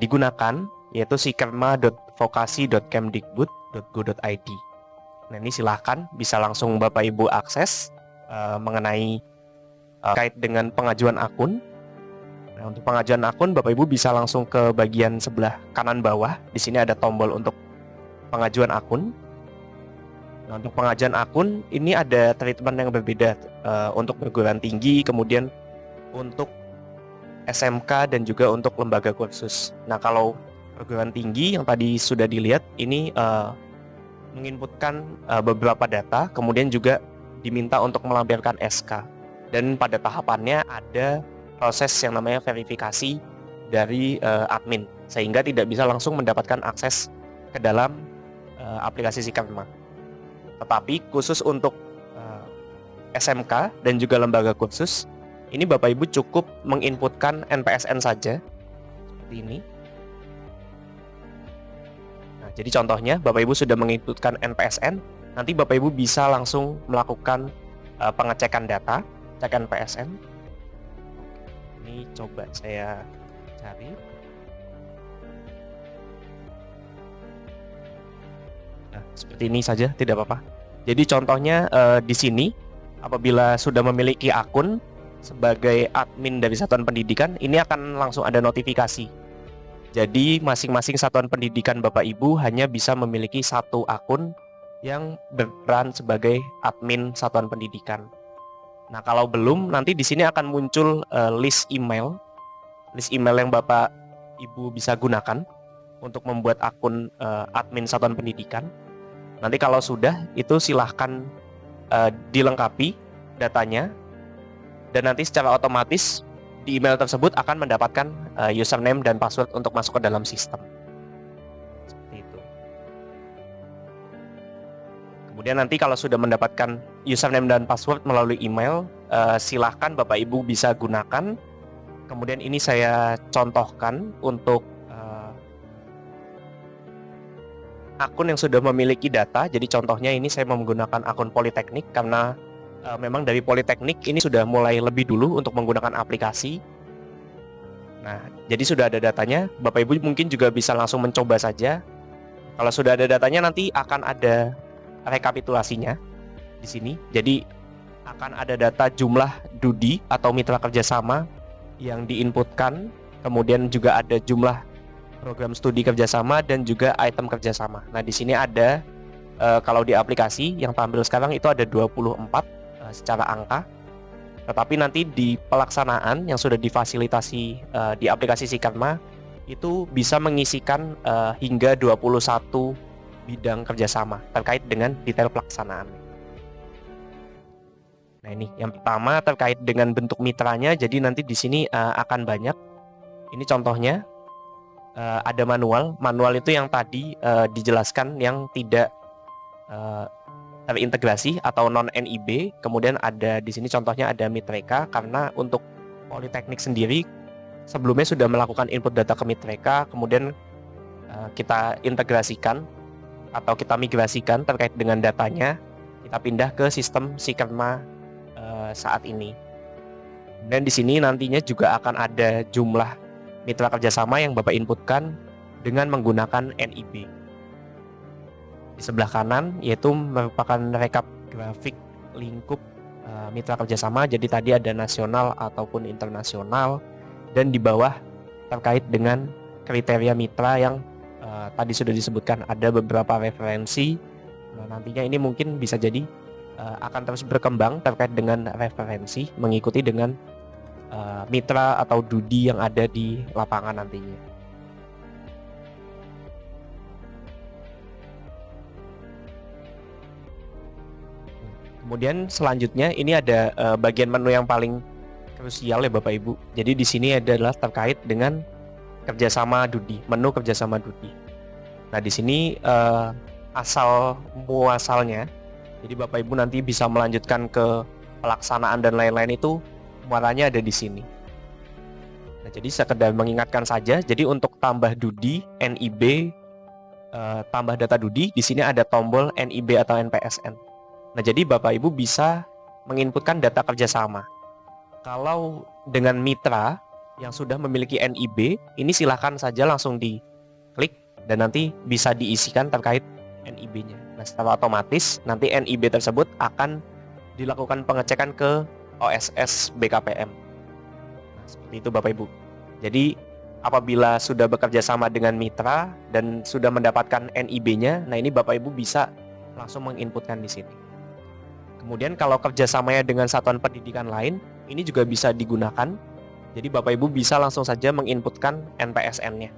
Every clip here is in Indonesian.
digunakan, yaitu sikerma.vokasi.kemdikbud.go.id. Nah, ini silahkan bisa langsung Bapak Ibu akses mengenai terkait dengan pengajuan akun. Nah, untuk pengajuan akun Bapak Ibu bisa langsung ke bagian sebelah kanan bawah. Di sini ada tombol untuk pengajuan akun. Nah, untuk pengajuan akun ini ada treatment yang berbeda untuk perguruan tinggi, kemudian untuk SMK dan juga untuk lembaga kursus. Nah, kalau perguruan tinggi yang tadi sudah dilihat ini menginputkan beberapa data, kemudian juga diminta untuk melampirkan SK. Dan pada tahapannya ada proses yang namanya verifikasi dari admin, sehingga tidak bisa langsung mendapatkan akses ke dalam aplikasi Sikerma. Tetapi khusus untuk SMK dan juga lembaga kursus, ini Bapak Ibu cukup menginputkan NPSN saja, seperti ini. Nah, jadi contohnya Bapak Ibu sudah menginputkan NPSN, nanti Bapak Ibu bisa langsung melakukan pengecekan data, cek NPSN. Ini coba saya cari. Nah, seperti ini saja, tidak apa-apa. Jadi contohnya di sini, apabila sudah memiliki akun sebagai admin dari satuan pendidikan, ini akan langsung ada notifikasi. Jadi masing-masing satuan pendidikan Bapak Ibu hanya bisa memiliki satu akun yang berperan sebagai admin satuan pendidikan. Nah, kalau belum, nanti di sini akan muncul list email yang Bapak Ibu bisa gunakan untuk membuat akun admin satuan pendidikan. Nanti kalau sudah, itu silahkan dilengkapi datanya, dan nanti secara otomatis di email tersebut akan mendapatkan username dan password untuk masuk ke dalam sistem. Seperti itu. Kemudian nanti kalau sudah mendapatkan username dan password melalui email, silahkan Bapak Ibu bisa gunakan. Kemudian ini saya contohkan untuk akun yang sudah memiliki data. Jadi contohnya ini saya menggunakan akun Politeknik karena memang dari Politeknik ini sudah mulai lebih dulu untuk menggunakan aplikasi. Nah, jadi sudah ada datanya. Bapak Ibu mungkin juga bisa langsung mencoba saja. Kalau sudah ada datanya, nanti akan ada rekapitulasinya di sini. Jadi akan ada data jumlah DUDI atau mitra kerjasama yang diinputkan. Kemudian juga ada jumlah program studi kerjasama dan juga item kerjasama. Nah, di sini ada kalau di aplikasi yang tampil sekarang itu ada 24 secara angka. Tetapi nanti di pelaksanaan yang sudah difasilitasi di aplikasi Sikerma itu bisa mengisikan hingga 21 bidang kerjasama terkait dengan detail pelaksanaan. Nah, ini yang pertama terkait dengan bentuk mitranya. Jadi nanti di sini akan banyak. Ini contohnya ada manual. Manual itu yang tadi dijelaskan yang tidak terintegrasi atau non NIB. Kemudian ada di sini contohnya ada Mitreka, karena untuk Politeknik sendiri sebelumnya sudah melakukan input data ke Mitreka, kemudian kita integrasikan atau kita migrasikan terkait dengan datanya, kita pindah ke sistem Sikerma saat ini. Dan di sini nantinya juga akan ada jumlah mitra kerjasama yang Bapak inputkan dengan menggunakan NIB. Di sebelah kanan yaitu merupakan rekap grafik lingkup mitra kerjasama. Jadi tadi ada nasional ataupun internasional, dan di bawah terkait dengan kriteria mitra yang tadi sudah disebutkan, ada beberapa referensi. Nah, nantinya ini mungkin bisa jadi akan terus berkembang terkait dengan referensi, mengikuti dengan mitra atau DUDI yang ada di lapangan nantinya. Kemudian selanjutnya ini ada bagian menu yang paling krusial ya Bapak Ibu. Jadi di sini adalah terkait dengan kerjasama DUDI, menu kerjasama DUDI. Nah, di sini asal muasalnya, jadi Bapak Ibu nanti bisa melanjutkan ke pelaksanaan dan lain-lain itu muaranya ada di sini. Nah, jadi sekedar mengingatkan saja. Jadi untuk tambah DUDI, NIB, tambah data DUDI, di sini ada tombol NIB atau NPSN. Nah, jadi Bapak Ibu bisa menginputkan data kerjasama. Kalau dengan mitra, yang sudah memiliki NIB, ini silahkan saja langsung diklik dan nanti bisa diisikan terkait NIB-nya. Nah, secara otomatis nanti NIB tersebut akan dilakukan pengecekan ke OSS BKPM. Nah, seperti itu Bapak Ibu. Jadi apabila sudah bekerja sama dengan mitra dan sudah mendapatkan NIB-nya, nah ini Bapak Ibu bisa langsung menginputkan di sini. Kemudian kalau kerjasamanya dengan satuan pendidikan lain, ini juga bisa digunakan. Jadi Bapak Ibu bisa langsung saja menginputkan NPSN-nya.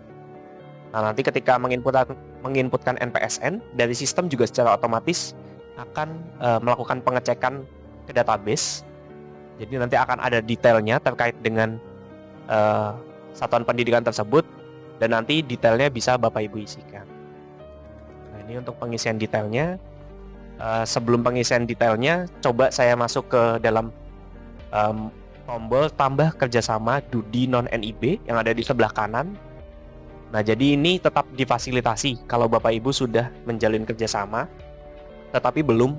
Nah, nanti ketika menginputkan NPSN, dari sistem juga secara otomatis akan melakukan pengecekan ke database. Jadi nanti akan ada detailnya terkait dengan satuan pendidikan tersebut, dan nanti detailnya bisa Bapak Ibu isikan. Nah, ini untuk pengisian detailnya. Sebelum pengisian detailnya, coba saya masuk ke dalam tombol tambah kerjasama Dudi non-NIB yang ada di sebelah kanan. Nah, jadi ini tetap difasilitasi kalau Bapak Ibu sudah menjalin kerjasama, tetapi belum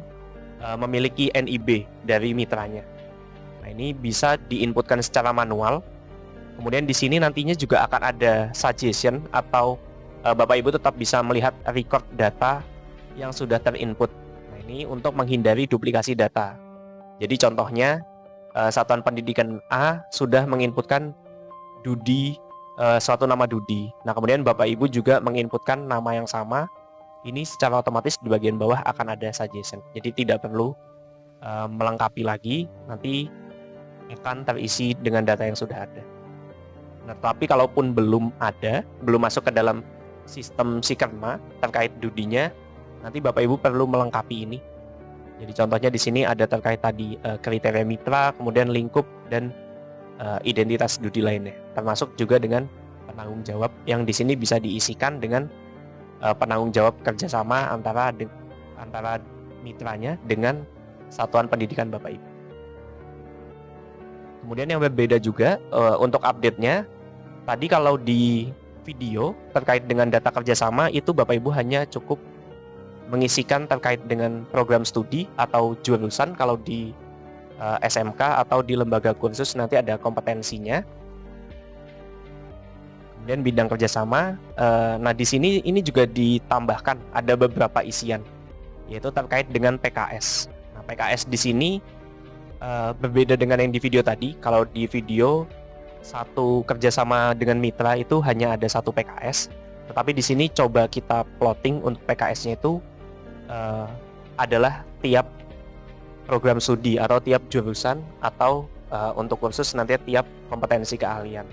memiliki NIB dari mitranya. Nah, ini bisa diinputkan secara manual. Kemudian di sini nantinya juga akan ada suggestion atau Bapak Ibu tetap bisa melihat record data yang sudah terinput. Nah, ini untuk menghindari duplikasi data. Jadi contohnya satuan pendidikan A sudah menginputkan Dudi, suatu nama Dudi. Nah, kemudian Bapak Ibu juga menginputkan nama yang sama. Ini secara otomatis di bagian bawah akan ada suggestion. Jadi tidak perlu melengkapi lagi, nanti akan terisi dengan data yang sudah ada. Nah, tapi kalaupun belum masuk ke dalam sistem Sikerma terkait Dudinya, nanti Bapak Ibu perlu melengkapi ini. Jadi contohnya di sini ada terkait tadi kriteria mitra, kemudian lingkup dan identitas Dudi lainnya, termasuk juga dengan penanggung jawab yang di sini bisa diisikan dengan penanggung jawab kerjasama antara mitranya dengan satuan pendidikan Bapak Ibu. Kemudian yang berbeda juga untuk update-nya, tadi kalau di video terkait dengan data kerjasama itu Bapak Ibu hanya cukup mengisikan terkait dengan program studi atau jurusan. Kalau di SMK atau di lembaga kursus nanti ada kompetensinya. Kemudian bidang kerjasama. Nah, di sini ini juga ditambahkan ada beberapa isian, yaitu terkait dengan PKS. Nah, PKS di sini berbeda dengan yang di video tadi. Kalau di video satu kerjasama dengan mitra itu hanya ada satu PKS, tetapi di sini coba kita plotting untuk PKS-nya itu adalah tiap program studi atau tiap jurusan atau untuk kursus nanti tiap kompetensi keahlian.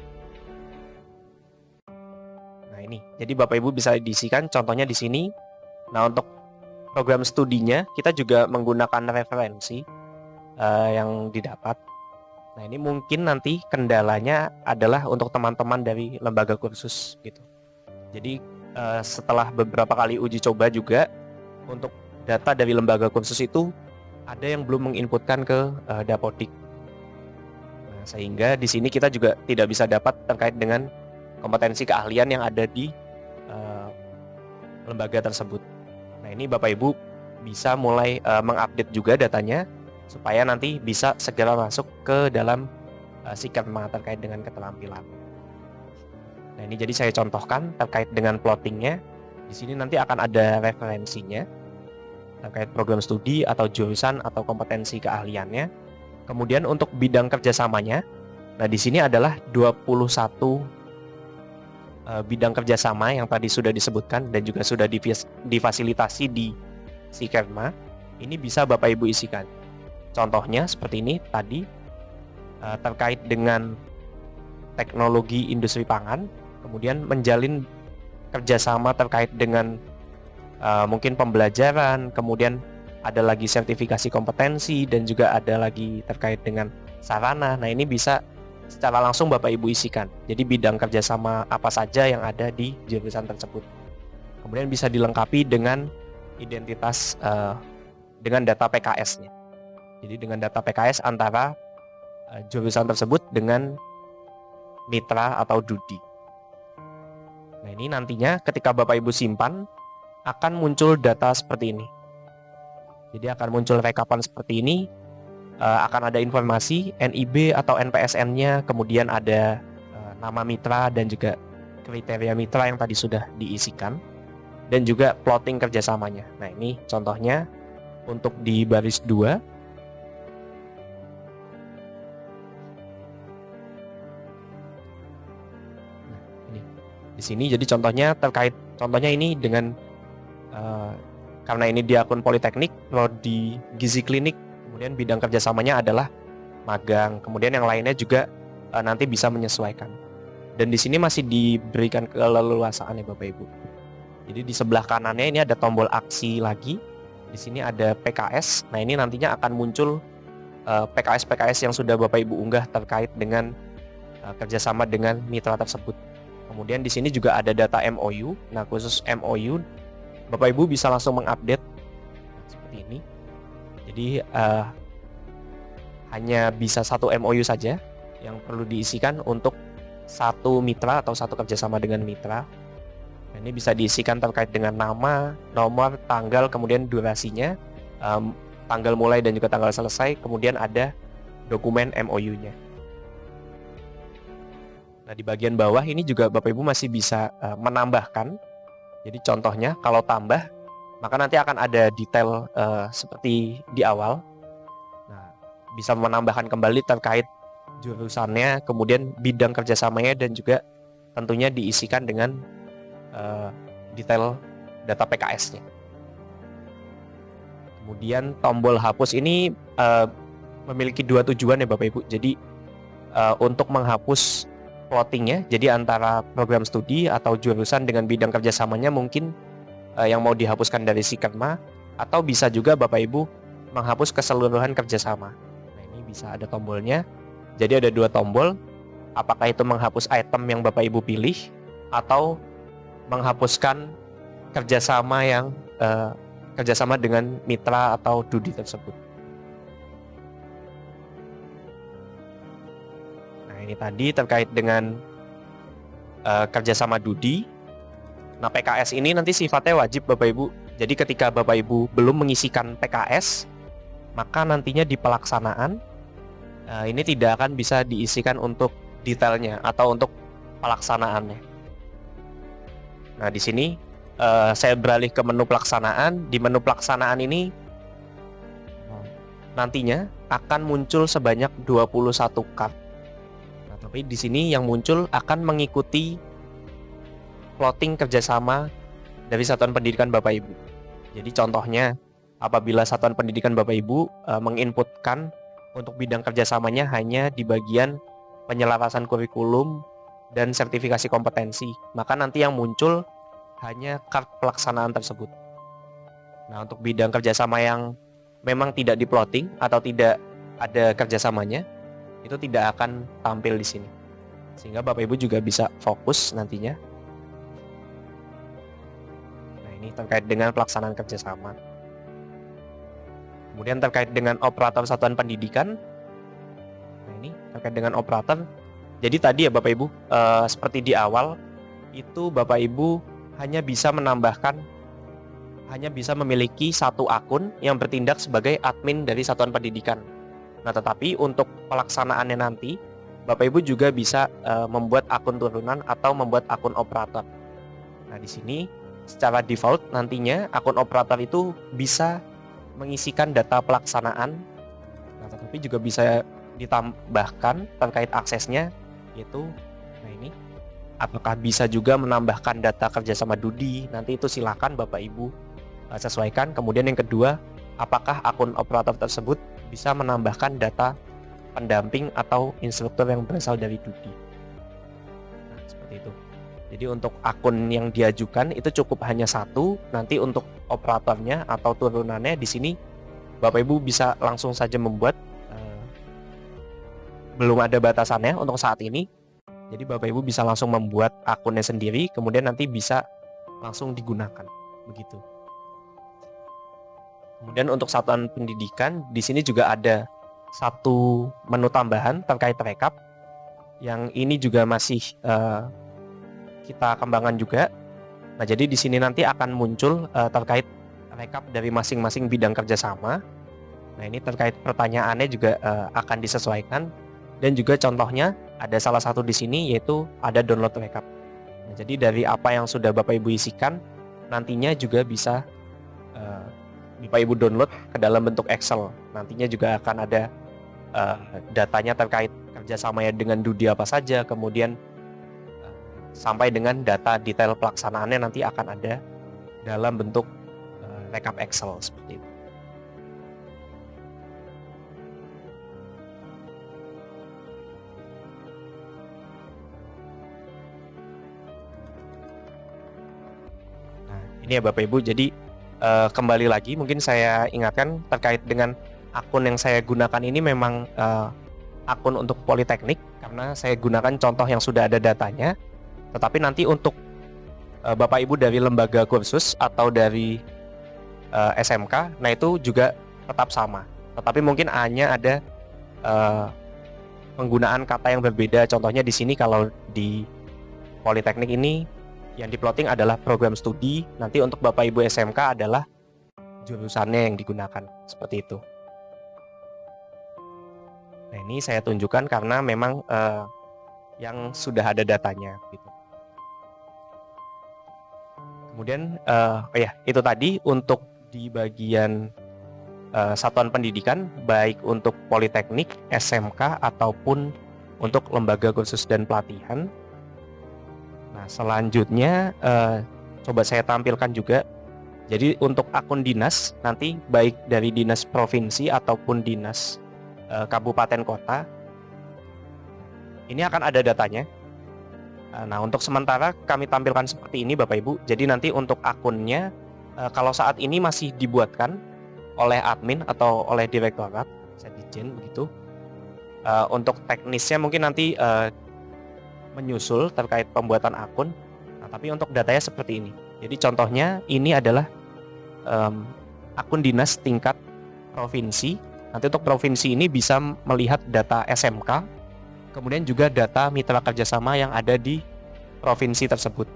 Nah, ini. Jadi Bapak Ibu bisa diisikan contohnya di sini. Nah, untuk program studinya kita juga menggunakan referensi yang didapat. Nah, ini mungkin nanti kendalanya adalah untuk teman-teman dari lembaga kursus gitu. Jadi setelah beberapa kali uji coba juga untuk data dari lembaga kursus itu ada yang belum menginputkan ke Dapodik. Nah, sehingga di sini kita juga tidak bisa dapat terkait dengan kompetensi keahlian yang ada di lembaga tersebut. Nah, ini Bapak Ibu bisa mulai mengupdate juga datanya supaya nanti bisa segera masuk ke dalam Sikerma terkait dengan keterampilan. Nah, ini jadi saya contohkan terkait dengan plottingnya. Di sini nanti akan ada referensinya terkait program studi atau jurusan atau kompetensi keahliannya. Kemudian untuk bidang kerjasamanya, nah di sini adalah 21 bidang kerjasama yang tadi sudah disebutkan dan juga sudah difasilitasi di Sikerma. Ini bisa Bapak Ibu isikan. Contohnya seperti ini tadi terkait dengan teknologi industri pangan, kemudian menjalin kerjasama terkait dengan mungkin pembelajaran, kemudian ada lagi sertifikasi kompetensi dan juga ada lagi terkait dengan sarana. Nah, ini bisa secara langsung Bapak Ibu isikan. Jadi bidang kerjasama apa saja yang ada di jurusan tersebut. Kemudian bisa dilengkapi dengan identitas dengan data PKS-nya. Jadi dengan data PKS antara jurusan tersebut dengan mitra atau Dudi. Nah, ini nantinya ketika Bapak Ibu simpan akan muncul data seperti ini. Jadi akan muncul rekapan seperti ini, akan ada informasi NIB atau NPSN-nya, kemudian ada nama mitra dan juga kriteria mitra yang tadi sudah diisikan, dan juga plotting kerjasamanya. Nah, ini contohnya untuk di baris 2. Nah, ini di sini jadi contohnya contohnya ini dengan karena ini di akun Politeknik, prodi Gizi Klinik, kemudian bidang kerjasamanya adalah magang, kemudian yang lainnya juga nanti bisa menyesuaikan. Dan di sini masih diberikan keleluasaan ya Bapak Ibu. Jadi di sebelah kanannya ini ada tombol aksi lagi. Di sini ada PKS. Nah, ini nantinya akan muncul PKS-PKS yang sudah Bapak Ibu unggah terkait dengan kerjasama dengan mitra tersebut. Kemudian di sini juga ada data MOU. Nah, khusus MOU Bapak Ibu bisa langsung mengupdate seperti ini. Jadi hanya bisa satu MOU saja yang perlu diisikan untuk satu mitra atau satu kerjasama dengan mitra. Nah, ini bisa diisikan terkait dengan nama, nomor, tanggal, kemudian durasinya, tanggal mulai dan juga tanggal selesai, kemudian ada dokumen MOU-nya. Nah, di bagian bawah ini juga Bapak Ibu masih bisa menambahkan. Jadi contohnya kalau tambah, maka nanti akan ada detail seperti di awal. Nah, bisa menambahkan kembali terkait jurusannya, kemudian bidang kerjasamanya, dan juga tentunya diisikan dengan detail data PKS-nya. Kemudian tombol hapus ini memiliki dua tujuan ya Bapak Ibu. Jadi untuk menghapus plottingnya, jadi antara program studi atau jurusan dengan bidang kerjasamanya mungkin yang mau dihapuskan dari Sikerma, atau bisa juga Bapak Ibu menghapus keseluruhan kerjasama. Nah, ini bisa ada tombolnya. Jadi ada dua tombol, apakah itu menghapus item yang Bapak Ibu pilih, atau menghapuskan kerjasama yang kerjasama dengan mitra atau DUDI tersebut. Nah, ini tadi terkait dengan kerjasama DUDI. Nah, PKS ini nanti sifatnya wajib Bapak Ibu. Jadi ketika Bapak Ibu belum mengisikan PKS, maka nantinya di pelaksanaan ini tidak akan bisa diisikan untuk detailnya atau untuk pelaksanaannya. Nah, di sini saya beralih ke menu pelaksanaan. Di menu pelaksanaan ini nantinya akan muncul sebanyak 21 card. Nah, tapi di sini yang muncul akan mengikuti plotting kerjasama dari satuan pendidikan Bapak Ibu. Jadi contohnya, apabila satuan pendidikan Bapak Ibu menginputkan untuk bidang kerjasamanya hanya di bagian penyelarasan kurikulum dan sertifikasi kompetensi, maka nanti yang muncul hanya kart pelaksanaan tersebut. Nah, untuk bidang kerjasama yang memang tidak diplotting atau tidak ada kerjasamanya, itu tidak akan tampil di sini, sehingga Bapak Ibu juga bisa fokus nantinya. Nah, ini terkait dengan pelaksanaan kerjasama. Kemudian terkait dengan operator satuan pendidikan. Nah, ini terkait dengan operator. Jadi tadi ya Bapak Ibu, seperti di awal itu Bapak Ibu hanya bisa memiliki satu akun yang bertindak sebagai admin dari satuan pendidikan. Nah, tetapi untuk pelaksanaannya nanti Bapak Ibu juga bisa membuat akun turunan atau membuat akun operator. Nah, di sini secara default nantinya akun operator itu bisa mengisikan data pelaksanaan, nah, tetapi juga bisa ditambahkan terkait aksesnya, yaitu nah ini apakah bisa juga menambahkan data kerjasama DUDI, nanti itu silakan Bapak Ibu sesuaikan. Kemudian yang kedua, apakah akun operator tersebut bisa menambahkan data pendamping atau instruktur yang berasal dari DUDI. Nah, seperti itu. Jadi untuk akun yang diajukan itu cukup hanya satu. Nanti untuk operatornya atau turunannya di sini Bapak Ibu bisa langsung saja membuat. Belum ada batasannya untuk saat ini. Jadi Bapak Ibu bisa langsung membuat akunnya sendiri, kemudian nanti bisa langsung digunakan. Begitu. Kemudian untuk satuan pendidikan di sini juga ada satu menu tambahan terkait rekap. Yang ini juga masih kita kembangkan juga. Nah, jadi di sini nanti akan muncul terkait rekap dari masing-masing bidang kerjasama. Nah, ini terkait pertanyaannya juga akan disesuaikan, dan juga contohnya ada salah satu di sini, yaitu ada download rekap. Nah, jadi dari apa yang sudah Bapak Ibu isikan, nantinya juga bisa Bapak Ibu download ke dalam bentuk Excel. Nantinya juga akan ada datanya terkait kerjasamanya dengan Dudi apa saja, kemudian sampai dengan data detail pelaksanaannya nanti akan ada dalam bentuk rekap Excel seperti itu. Nah, ini ya Bapak Ibu, jadi kembali lagi mungkin saya ingatkan terkait dengan akun yang saya gunakan ini memang akun untuk Politeknik, karena saya gunakan contoh yang sudah ada datanya. Tetapi nanti untuk Bapak Ibu dari lembaga kursus atau dari SMK, nah itu juga tetap sama. Tetapi mungkin hanya ada penggunaan kata yang berbeda. Contohnya di sini kalau di Politeknik ini yang diplotting adalah program studi. Nanti untuk Bapak Ibu SMK adalah jurusannya yang digunakan, seperti itu. Nah, ini saya tunjukkan karena memang yang sudah ada datanya gitu. Kemudian itu tadi untuk di bagian satuan pendidikan, baik untuk Politeknik, SMK ataupun untuk lembaga kursus dan pelatihan. Nah, selanjutnya coba saya tampilkan juga. Jadi untuk akun dinas nanti baik dari dinas provinsi ataupun dinas kabupaten kota, ini akan ada datanya. Nah, untuk sementara kami tampilkan seperti ini Bapak Ibu. Jadi nanti untuk akunnya kalau saat ini masih dibuatkan oleh admin atau oleh direktorat, sekjen begitu. Untuk teknisnya mungkin nanti menyusul terkait pembuatan akun. Nah, tapi untuk datanya seperti ini. Jadi contohnya ini adalah akun dinas tingkat provinsi. Nanti untuk provinsi ini bisa melihat data SMK, kemudian juga data mitra kerjasama yang ada di provinsi tersebut.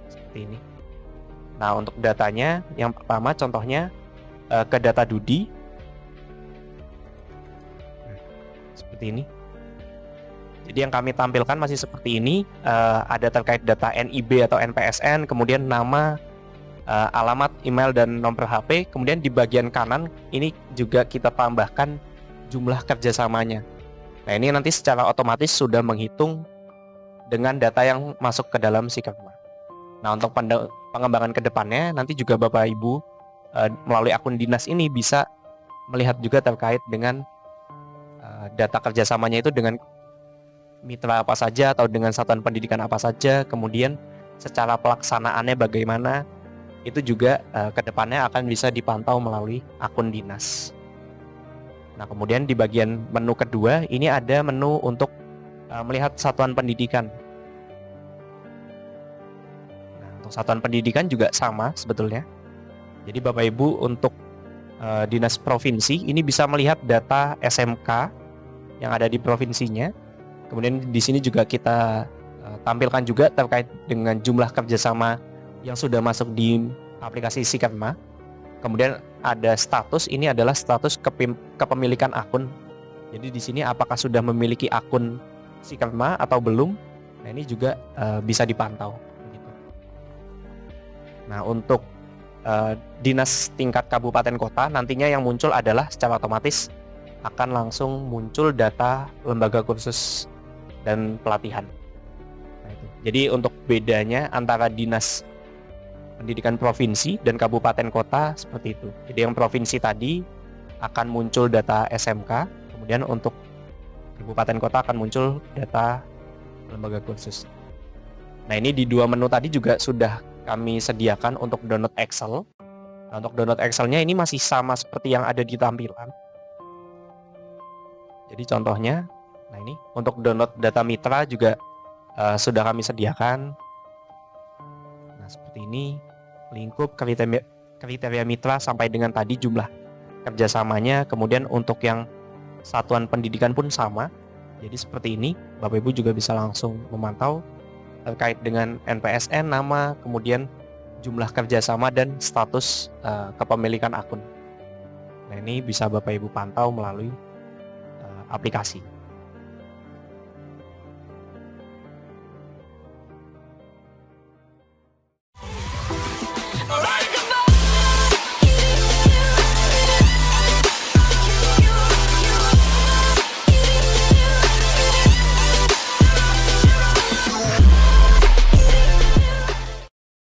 Seperti ini. Nah, untuk datanya, yang pertama contohnya ke data Dudi. Seperti ini. Jadi yang kami tampilkan masih seperti ini. Ada terkait data NIB atau NPSN, kemudian nama, alamat, email, dan nomor HP. Kemudian di bagian kanan ini juga kita tambahkan jumlah kerjasamanya. Nah, ini nanti secara otomatis sudah menghitung dengan data yang masuk ke dalam Sikerma. Nah, untuk pengembangan ke depannya nanti juga Bapak Ibu melalui akun dinas ini bisa melihat juga terkait dengan data kerjasamanya itu dengan mitra apa saja atau dengan satuan pendidikan apa saja, kemudian secara pelaksanaannya bagaimana, itu juga ke depannya akan bisa dipantau melalui akun dinas. Nah, kemudian di bagian menu kedua ini ada menu untuk melihat satuan pendidikan. Nah, untuk satuan pendidikan juga sama sebetulnya. Jadi Bapak Ibu untuk dinas provinsi ini bisa melihat data SMK yang ada di provinsinya. Kemudian di sini juga kita tampilkan juga terkait dengan jumlah kerjasama yang sudah masuk di aplikasi Sikerma. Kemudian ada status, ini adalah status kepemilikan akun. Jadi di sini apakah sudah memiliki akun Sikerma atau belum? Nah, ini juga bisa dipantau. Gitu. Nah, untuk dinas tingkat kabupaten kota nantinya yang muncul adalah secara otomatis akan langsung muncul data lembaga kursus dan pelatihan. Nah, itu. Jadi untuk bedanya antara dinas pendidikan provinsi dan kabupaten kota seperti itu. Jadi yang provinsi tadi akan muncul data SMK, kemudian untuk kabupaten kota akan muncul data lembaga kursus. Nah, ini di dua menu tadi juga sudah kami sediakan untuk download Excel. Nah, untuk download Excelnya ini masih sama seperti yang ada di tampilan. Jadi contohnya, nah ini untuk download data mitra juga sudah kami sediakan. Nah, seperti ini, lingkup kriteria mitra sampai dengan tadi jumlah kerjasamanya. Kemudian untuk yang satuan pendidikan pun sama. Jadi seperti ini, Bapak Ibu juga bisa langsung memantau terkait dengan NPSN, nama, kemudian jumlah kerjasama dan status kepemilikan akun. Nah, ini bisa Bapak Ibu pantau melalui aplikasi.